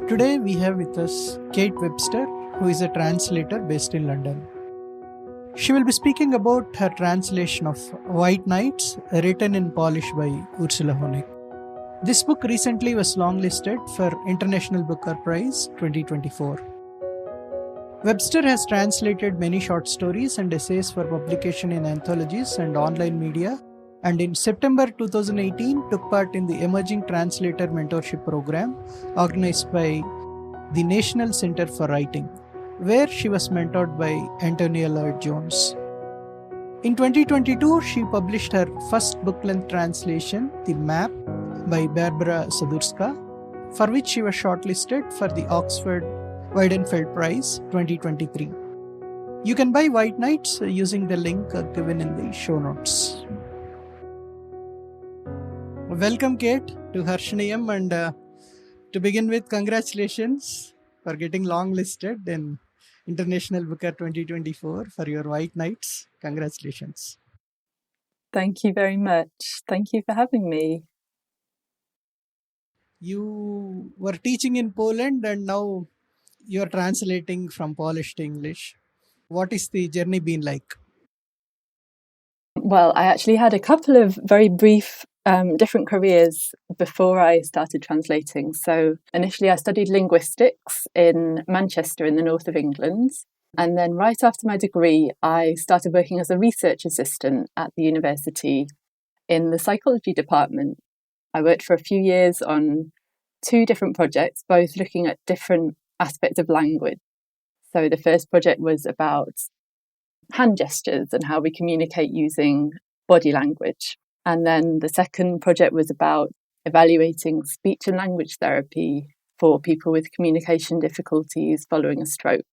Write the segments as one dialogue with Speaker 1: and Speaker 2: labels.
Speaker 1: Today we have with us Kate Webster, who is a translator based in London. She will be speaking about her translation of White Nights, written in Polish by Urszula Honek. This book recently was longlisted for International Booker Prize 2024. Webster has translated many short stories and essays for publication in anthologies and online media, and in September 2018 took part in the Emerging Translator Mentorship Programme organized by the National Centre for Writing, where she was mentored by Antonia Lloyd-Jones. In 2022, she published her first book-length translation, The Map, by Barbara Sadurska, for which she was shortlisted for the Oxford-Weidenfeld Prize 2023. You can buy White Nights using the link given in the show notes. Welcome, Kate, to Harshaniyam, and to begin with, congratulations for getting longlisted in International Booker 2024 for your White Nights. Congratulations.
Speaker 2: Thank you very much. Thank you for having me.
Speaker 1: You were teaching in Poland and now you're translating from Polish to English. What is the journey been like?
Speaker 2: Well, I actually had a couple of very brief different careers before I started translating. So initially I studied linguistics in Manchester in the north of England. And then right after my degree, I started working as a research assistant at the university in the psychology department. I worked for a few years on two different projects, both looking at different aspects of language. So the first project was about hand gestures and how we communicate using body language. And then the second project was about evaluating speech and language therapy for people with communication difficulties following a stroke.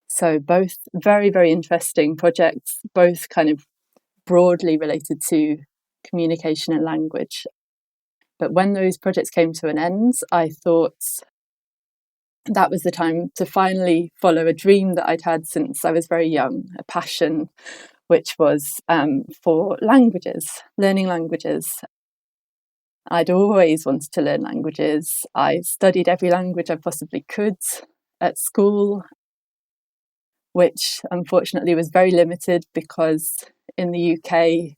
Speaker 2: So both very, very interesting projects, both kind of broadly related to communication and language. But when those projects came to an end, I thought that was the time to finally follow a dream that I'd had since I was very young, a passion, which was for languages, learning languages. I'd always wanted to learn languages. I studied every language I possibly could at school, which unfortunately was very limited because in the UK,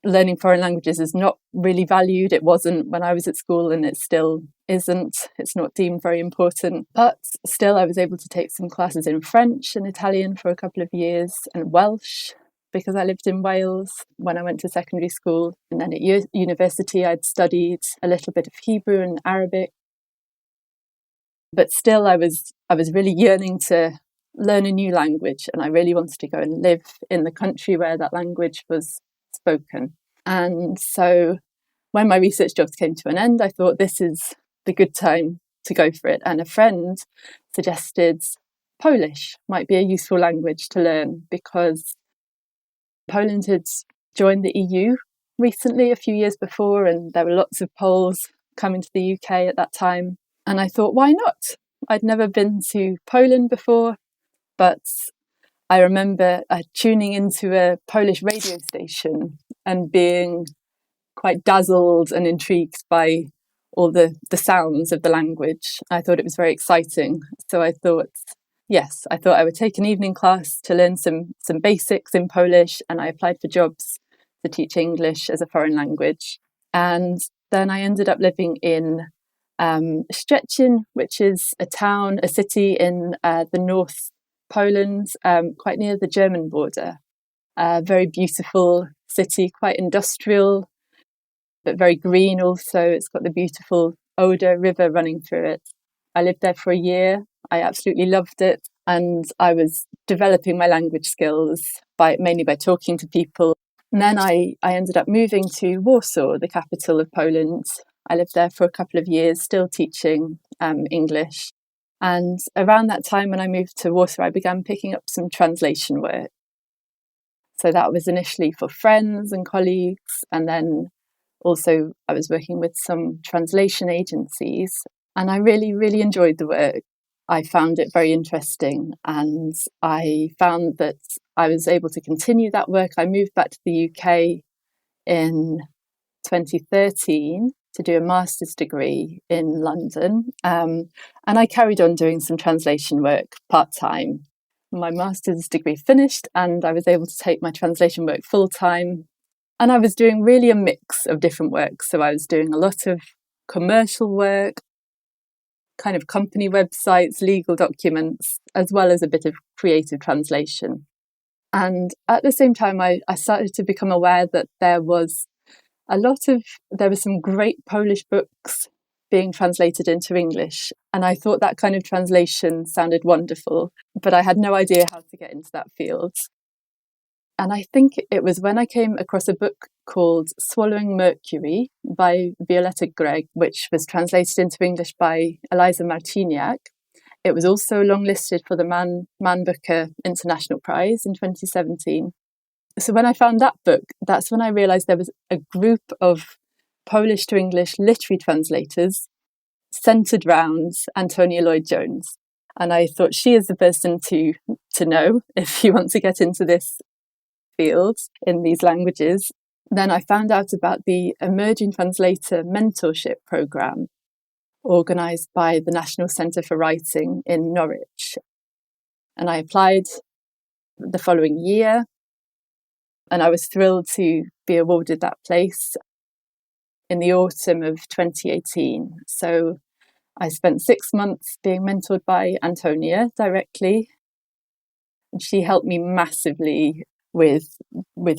Speaker 2: learning foreign languages is not really valued. It wasn't when I was at school and it still isn't. It's not deemed very important. But still, I was able to take some classes in French and Italian for a couple of years and Welsh because I lived in Wales when I went to secondary school. And then at university, I'd studied a little bit of Hebrew and Arabic. But still, I was really yearning to learn a new language, and I really wanted to go and live in the country where that language was spoken. And so when my research jobs came to an end, I thought this is the good time to go for it. And a friend suggested Polish might be a useful language to learn because Poland had joined the EU recently, a few years before, and there were lots of Poles coming to the UK at that time. And I thought, why not? I'd never been to Poland before, but I remember tuning into a Polish radio station and being quite dazzled and intrigued by all the sounds of the language. I thought it was very exciting. So I thought I would take an evening class to learn some basics in Polish, and I applied for jobs to teach English as a foreign language. And then I ended up living in Szczecin, which is a city in the North Poland, quite near the German border. A very beautiful city, quite industrial, but very green also. It's got the beautiful Oder River running through it. I lived there for a year. I absolutely loved it. And I was developing my language skills mainly by talking to people. And then I ended up moving to Warsaw, the capital of Poland. I lived there for a couple of years, still teaching English. And around that time when I moved to Warsaw, I began picking up some translation work. So that was initially for friends and colleagues. And then also I was working with some translation agencies. And I really, really enjoyed the work. I found it very interesting. And I found that I was able to continue that work. I moved back to the UK in 2013 to do a master's degree in London. And I carried on doing some translation work part-time. My master's degree finished and I was able to take my translation work full-time. And I was doing really a mix of different work. So I was doing a lot of commercial work, kind of company websites, legal documents, as well as a bit of creative translation. And at the same time, I started to become aware that there were some great Polish books being translated into English. And I thought that kind of translation sounded wonderful, but I had no idea how to get into that field. And I think it was when I came across a book called Swallowing Mercury by Violetta Gregg, which was translated into English by Eliza Marciniak. It was also longlisted for the Man Booker International Prize in 2017. So when I found that book, that's when I realised there was a group of Polish to English literary translators centred around Antonia Lloyd-Jones. And I thought she is the person to know if you want to get into this field in these languages. Then I found out about the Emerging Translator Mentorship Programme, organised by the National Centre for Writing in Norwich. And I applied the following year, and I was thrilled to be awarded that place in the autumn of 2018. So I spent 6 months being mentored by Antonia directly. And she helped me massively with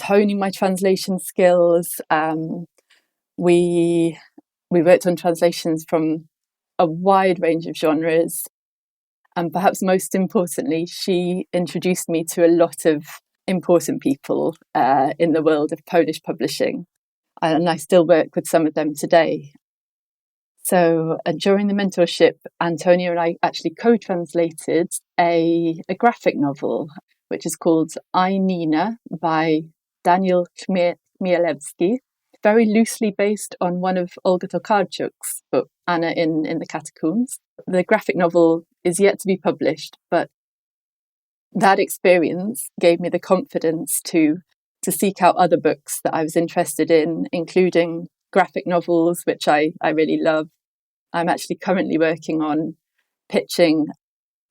Speaker 2: honing my translation skills. We worked on translations from a wide range of genres. And perhaps most importantly, she introduced me to a lot of important people in the world of Polish publishing. And I still work with some of them today. So during the mentorship, Antonia and I actually co-translated a graphic novel, which is called I, Nina by Daniel Chmielewski, very loosely based on one of Olga Tokarczuk's book, Anna in the Catacombs. The graphic novel is yet to be published, but that experience gave me the confidence to seek out other books that I was interested in, including graphic novels, which I really love. I'm actually currently working on pitching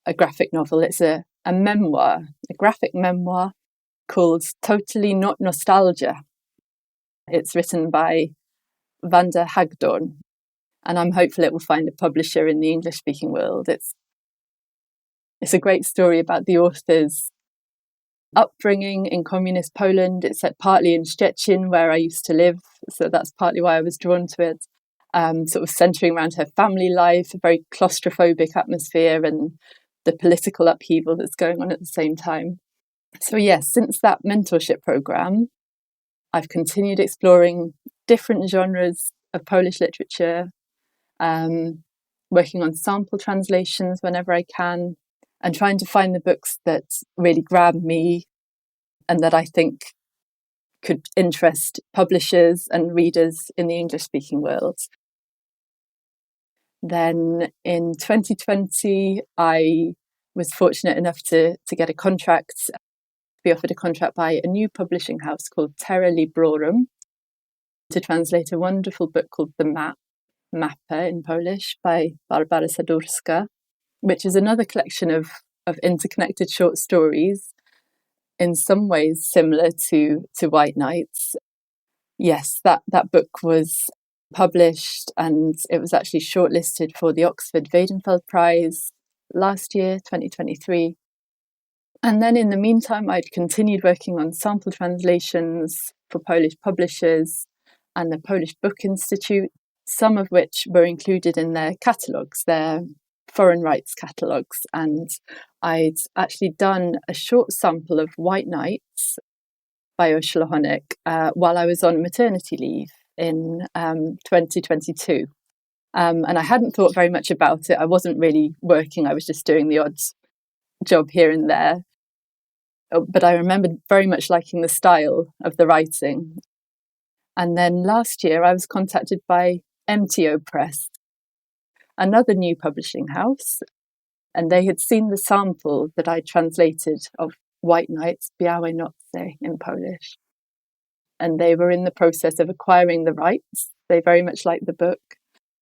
Speaker 2: a graphic novel. It's a memoir, a graphic memoir called Totally Not Nostalgia. It's written by Wanda Hagdorn, and I'm hopeful it will find a publisher in the English-speaking world. It's a great story about the author's upbringing in communist Poland. It's set partly in Szczecin, where I used to live, so that's partly why I was drawn to it. Sort of centering around her family life, a very claustrophobic atmosphere, and the political upheaval that's going on at the same time. So yes, since that mentorship programme, I've continued exploring different genres of Polish literature, working on sample translations whenever I can, and trying to find the books that really grab me and that I think could interest publishers and readers in the English-speaking world. Then in 2020, I was fortunate enough to get a contract, be offered a contract by a new publishing house called Terra Librorum to translate a wonderful book called The Map, Mapę in Polish, by Barbara Sadurska, which is another collection of interconnected short stories, in some ways similar to White Nights. Yes, that book was published and it was actually shortlisted for the Oxford-Weidenfeld Prize last year, 2023. And then in the meantime, I'd continued working on sample translations for Polish publishers and the Polish Book Institute, some of which were included in their catalogues, their foreign rights catalogues. And I'd actually done a short sample of White Nights by Urszula Honek while I was on maternity leave in 2022. And I hadn't thought very much about it. I wasn't really working. I was just doing the odd job here and there. But I remembered very much liking the style of the writing. And then last year I was contacted by MTO Press, another new publishing house, and they had seen the sample that I translated of White Nights, Białe Noce in Polish. and they were in the process of acquiring the rights. They very much liked the book,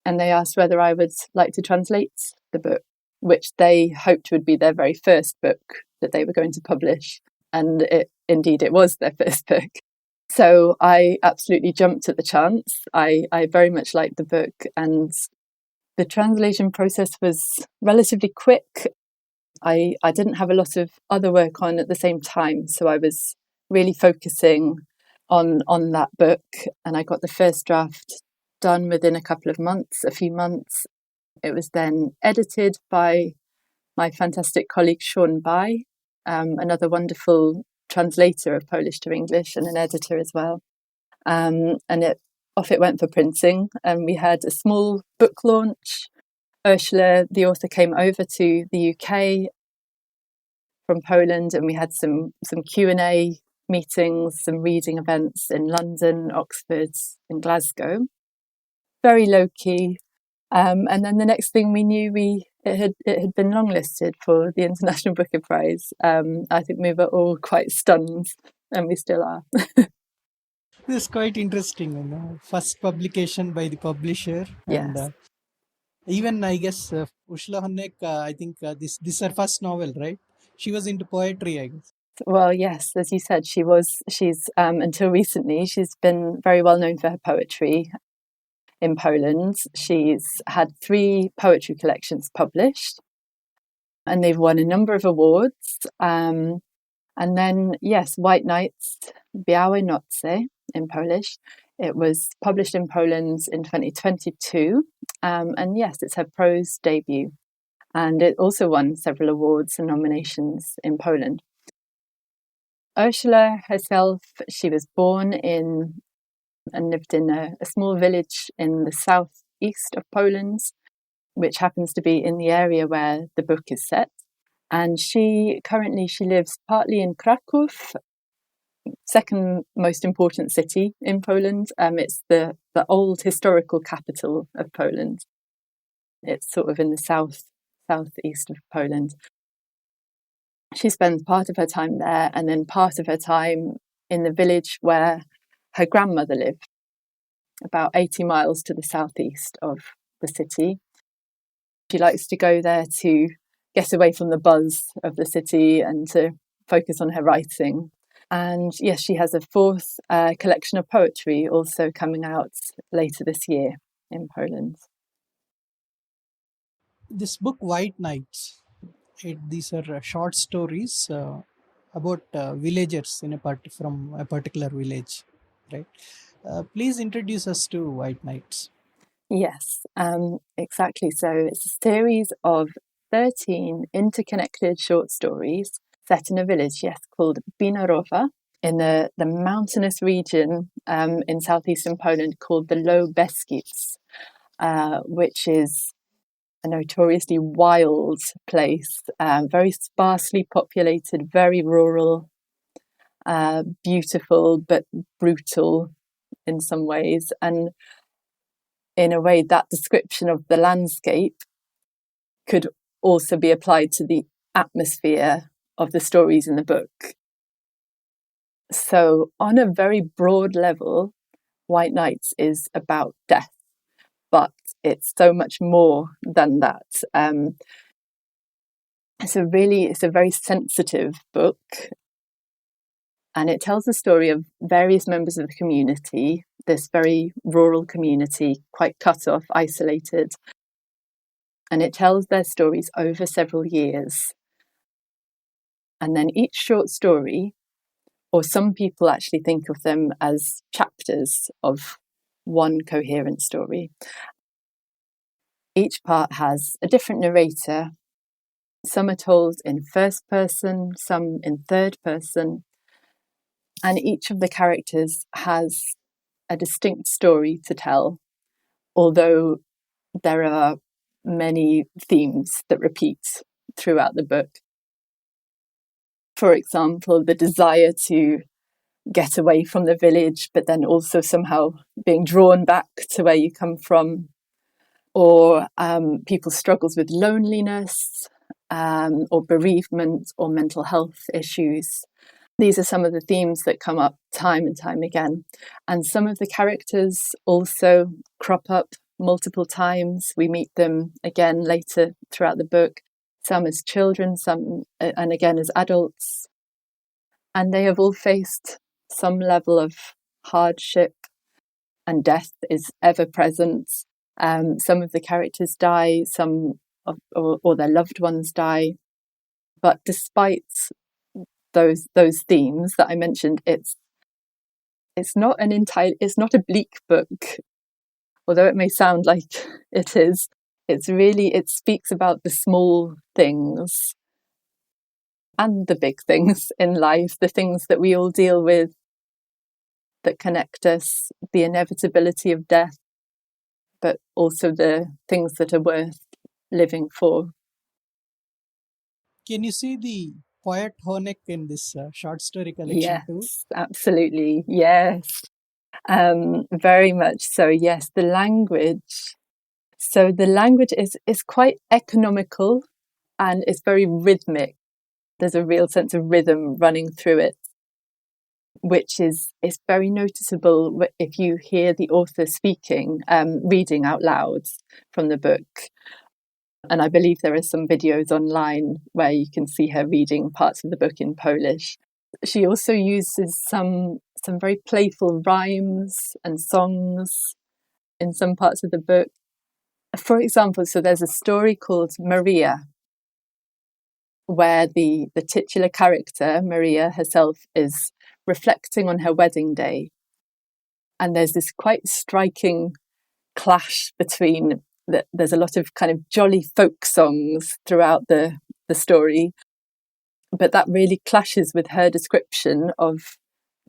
Speaker 2: and they asked whether I would like to translate the book, which they hoped would be their very first book that they were going to publish. And indeed, it was their first book. So I absolutely jumped at the chance. I very much liked the book, and the translation process was relatively quick. I didn't have a lot of other work on at the same time, so I was really focusing on that book, and I got the first draft done within a few months. It was then edited by my fantastic colleague Sean Bai, another wonderful translator of Polish to English and an editor as well. And off it went for printing, and we had a small book launch. Urszula, the author, came over to the UK from Poland, and we had some Q&A meetings, some reading events in London, Oxford, and Glasgow. Very low key. And then the next thing we knew, it had been longlisted for the International Booker Prize. I think we were all quite stunned, and we still are.
Speaker 1: This is quite interesting, first publication by the publisher.
Speaker 2: Yes.
Speaker 1: And even, I guess, Urszula Honek, I think this is her first novel, right? She was into poetry, I guess.
Speaker 2: Well, yes, as you said, she's until recently, she's been very well known for her poetry in Poland. She's had 3 poetry collections published, and they've won a number of awards. And then, yes, White Nights, Białe Noce in Polish. It was published in Poland in 2022. And yes, it's her prose debut. And it also won several awards and nominations in Poland. Urszula herself, she was born in and lived in a small village in the southeast of Poland, which happens to be in the area where the book is set. And she lives partly in Kraków, second most important city in Poland. It's the old historical capital of Poland. It's sort of in the southeast of Poland. She spends part of her time there, and then part of her time in the village where her grandmother lived, about 80 miles to the southeast of the city. She likes to go there to get away from the buzz of the city and to focus on her writing. And yes, she has a 4th collection of poetry also coming out later this year in Poland.
Speaker 1: This book, White Nights, these are short stories about villagers from a particular village, right? Please introduce us to White Nights.
Speaker 2: Yes, exactly. So it's a series of 13 interconnected short stories set in a village, yes, called Binorowa, in the mountainous region in southeastern Poland called the Low Beskids, which is a notoriously wild place, very sparsely populated, very rural, beautiful but brutal in some ways. And in a way, that description of the landscape could also be applied to the atmosphere of the stories in the book. So on a very broad level, White Nights is about death, but it's so much more than that. It's a very sensitive book, and it tells the story of various members of the community, this very rural community, quite cut off, isolated. And it tells their stories over several years. And then each short story, or some people actually think of them as chapters of one coherent story. Each part has a different narrator. Some are told in first person, some in third person. And each of the characters has a distinct story to tell, although there are many themes that repeat throughout the book. For example, the desire to get away from the village, but then also somehow being drawn back to where you come from, or people's struggles with loneliness, or bereavement, or mental health issues. these are some of the themes that come up time and time again. And some of the characters also crop up multiple times. We meet them again later throughout the book, some as children, some and again as adults. And they have all faced some level of hardship, and death is ever present. Some of the characters die, or their loved ones die. But despite those themes that I mentioned, it's not a bleak book, although it may sound like it is. It speaks about the small things and the big things in life, the things that we all deal with that connect us, the inevitability of death, but also the things that are worth living for.
Speaker 1: Can you see the poet Honek in this short story collection too?
Speaker 2: Yes, absolutely. Yes, very much so. Yes, the language. So the language is quite economical and it's very rhythmic. There's a real sense of rhythm running through it, which is very noticeable if you hear the author speaking, reading out loud from the book. And I believe there are some videos online where you can see her reading parts of the book in Polish. She also uses some very playful rhymes and songs in some parts of the book. For example, so there's a story called Maria, where the titular character, Maria herself, is reflecting on her wedding day. And there's this quite striking clash between there's a lot of kind of jolly folk songs throughout the story, but that really clashes with her description of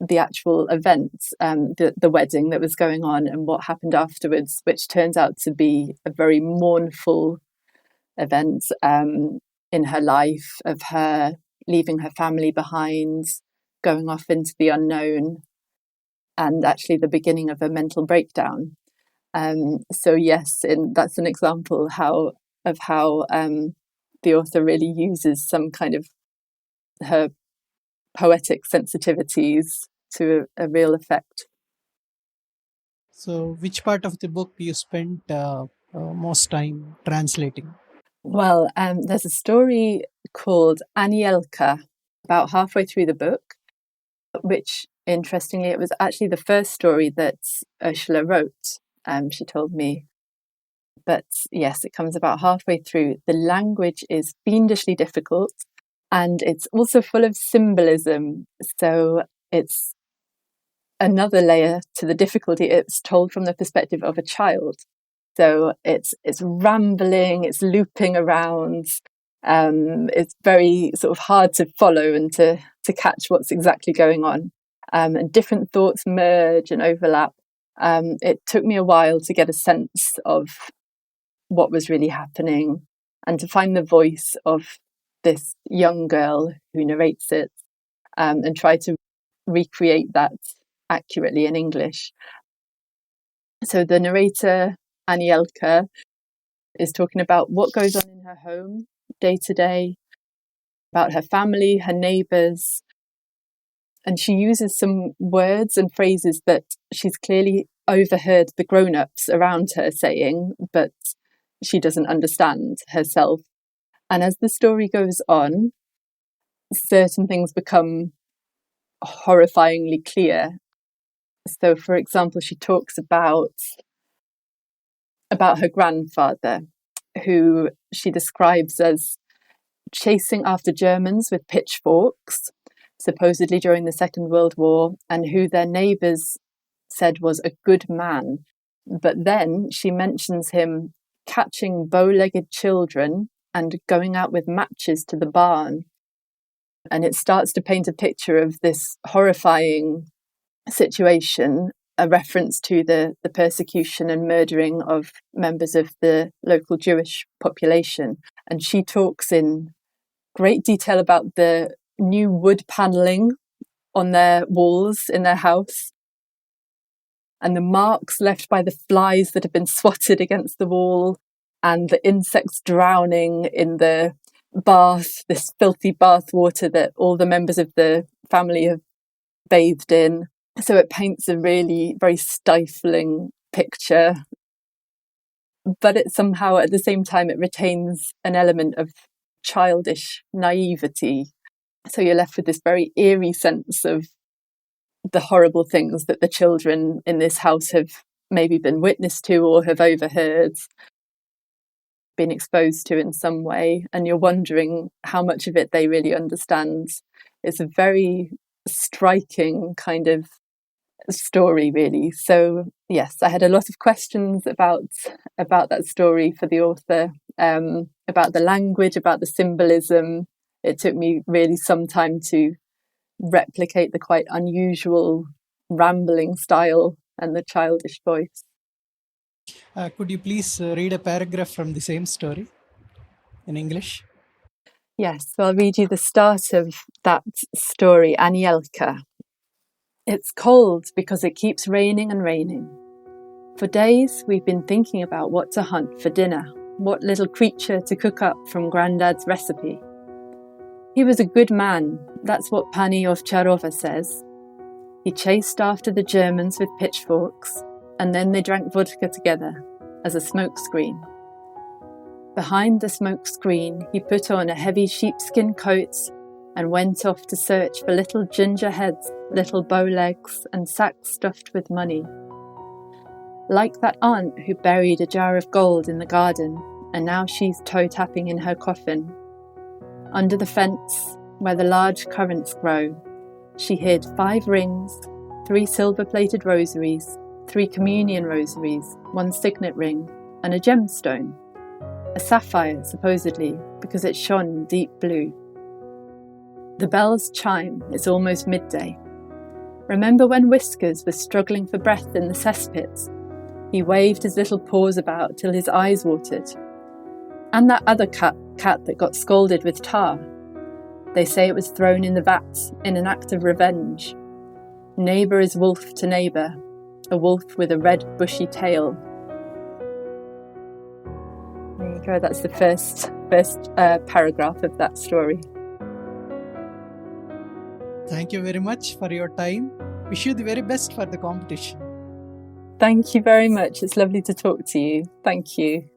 Speaker 2: the actual events, the wedding that was going on and what happened afterwards, which turns out to be a very mournful event in her life, of her leaving her family behind, going off into the unknown, and actually the beginning of a mental breakdown. So yes, that's an example of how the author really uses some kind of her poetic sensitivities to a real effect.
Speaker 1: So, which part of the book you spent most time translating?
Speaker 2: Well, there's a story called Anielka about halfway through the book, which, interestingly, it was actually the first story that Urszula wrote. She told me. But yes, it comes about halfway through. The language is fiendishly difficult and it's also full of symbolism. So it's another layer to the difficulty. It's told from the perspective of a child. So it's rambling, it's looping around. It's very sort of hard to follow and to catch what's exactly going on. And different thoughts merge and overlap. It took me a while to get a sense of what was really happening and to find the voice of this young girl who narrates it, and try to recreate that accurately in English. So the narrator, Anielka, is talking about what goes on in her home day to day, about her family, her neighbours. And she uses some words and phrases that she's clearly overheard the grown-ups around her saying, but she doesn't understand herself. And as the story goes on, certain things become horrifyingly clear. So, for example, she talks about her grandfather, who she describes as chasing after Germans with pitchforks, supposedly during the Second World War, and who their neighbours said was a good man. But then she mentions him catching bow-legged children and going out with matches to the barn. And it starts to paint a picture of this horrifying situation, a reference to the persecution and murdering of members of the local Jewish population. And she talks in great detail about the new wood panelling on their walls in their house and the marks left by the flies that have been swatted against the wall and the insects drowning in the bath, this filthy bath water that all the members of the family have bathed in. So it paints a really very stifling picture, but it somehow at the same time it retains an element of childish naivety. So you're left with this very eerie sense of the horrible things that the children in this house have maybe been witness to or have overheard, been exposed to in some way, and you're wondering how much of it they really understand. It's a very striking kind of story, really. So yes, I had a lot of questions about that story for the author, about the language, about the symbolism. It took me really some time to replicate the quite unusual rambling style and the childish voice.
Speaker 1: Could you please read a paragraph from the same story in English?
Speaker 2: Yes, so I'll read you the start of that story, Anielka. It's cold because it keeps raining and raining. For days we've been thinking about what to hunt for dinner, what little creature to cook up from Grandad's recipe. He was a good man, that's what Pani Ovcharova says. He chased after the Germans with pitchforks, and then they drank vodka together as a smokescreen. Behind the smokescreen, he put on a heavy sheepskin coat and went off to search for little ginger heads, little bow legs, and sacks stuffed with money. Like that aunt who buried a jar of gold in the garden, and now she's toe-tapping in her coffin. Under the fence, where the large currants grow, she hid 5 rings, 3 silver-plated rosaries, 3 communion rosaries, 1 signet ring, and a gemstone. A sapphire, supposedly, because it shone deep blue. The bells chime, it's almost midday. Remember when Whiskers was struggling for breath in the cesspit? He waved his little paws about till his eyes watered. And that other cat that got scalded with tar. They say it was thrown in the vat in an act of revenge. Neighbour is wolf to neighbour, a wolf with a red bushy tail. There you go, that's the first paragraph of that story.
Speaker 1: Thank you very much for your time. Wish you the very best for the competition.
Speaker 2: Thank you very much. It's lovely to talk to you. Thank you.